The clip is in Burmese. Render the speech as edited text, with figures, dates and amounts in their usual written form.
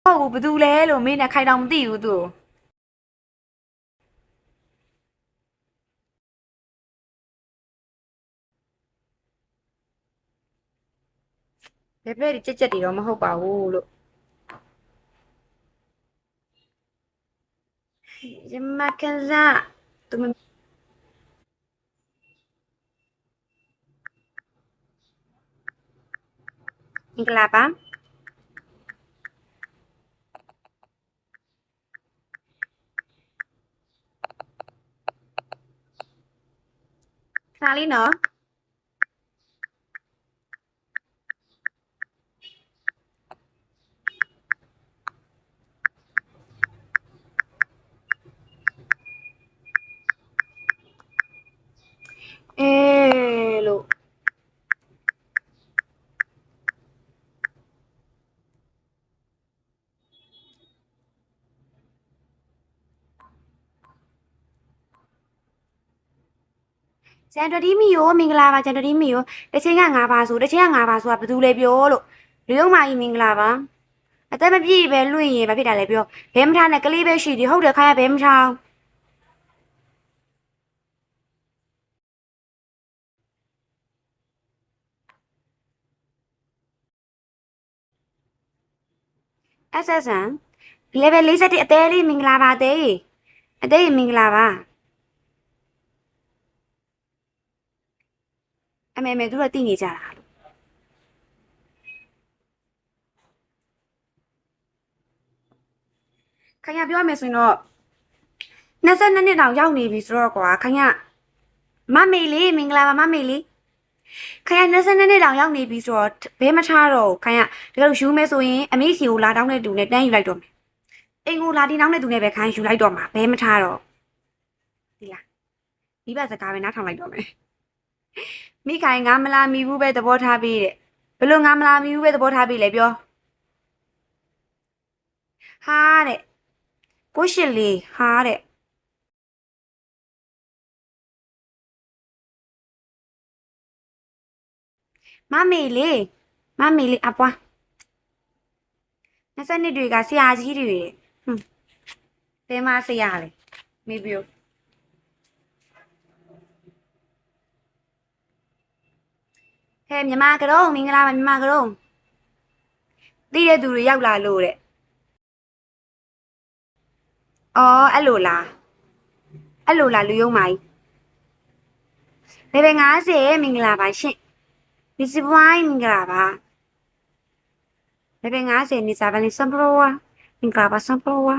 ဟုတ်ဘူးဘယ်သူလဲလို့မင်းနဲ့ခိုင်တောင်မသိဘူးသူဘယ်ဘက်ဒီကြက်ကြက်တွေတော့မဟုတ်ပါဘူးလို့ရမကန်စားသူမင်္ဂလာပါခဏလေးနော်အေးလို့ကျန်တော်ဒီမီယိုမင်္ဂလာပါကျန်တော်ဒီမီယိုတစ်ချိန်က9ပါဆိုတစ်ချိန်က9ပါဆိုတာဘယ်သူလဲပြောလို့လူယုံမကြီးမင်္ဂလာပါအသက်မပြည့်ပဲလွင့်ရင်ဘာဖြစ်တာလဲပြောဘဲမထားနဲ့ကလေးပဲရှိသေးဟုတ်တယ်ခိုင်းရဘဲမထားSSN level 41အသေးလေးမင်္ဂလာပါအသေးမင်္ဂလာပါအမေသူတို့သိနေကြတာခိုင်ရပြောမယ်ဆိုရင်တော့22နှစ်တောင်ရောက်နေပြီဆိုတော့ကွာခိုင်ရမမေလေးမင်္ဂလာပါမမေလေးခိုင်ရ22နှစ်တောင်ရောက်နေပြီဆိုတော့ဘဲမထားတော့ခိုင်ရတကယ်လို့ယူမယ်ဆိုရင်အမေစီကိုလာတောင်းတဲ့သူနဲ့တန်းယူလိုက်တော့မယ်အိမ်ကိုလာတင်တောင်းတဲ့သူနဲ့ပဲခိုင်ယူလိုက်တော့မှာဘဲမထားတော့ဒီလားဒီဘက်စကားပဲနားထောင်လိုက်တော့မယ်မိခိုင်ငါမလာမီဘူးပဲသဘောထားပြီးတဲ့ဘလို့ငါမလာမီဘူးပဲသဘောထားပြီးလေပြောဟာတဲ့ကိုရှစ်လေးဟာတဲ့မမေလေးအပွား22တွေကဆရာကြီးတွေဘယ်မှာဆရာလဲမေးပြောဟဲ့မြမကတော့မင်္ဂလာပါမြမကတော့သိတဲ့သူတွေရောက်လာလို့တဲ့အော်အဲ့လိုလားလူယုံမာကြီးlevel 50မင်္ဂလာပါရှင်ဒီစပွိုင်းမင်္ဂလာပါlevel 50နေစာဗလင်စံပရောဝါမင်္ဂလာပါစံပရောဝါ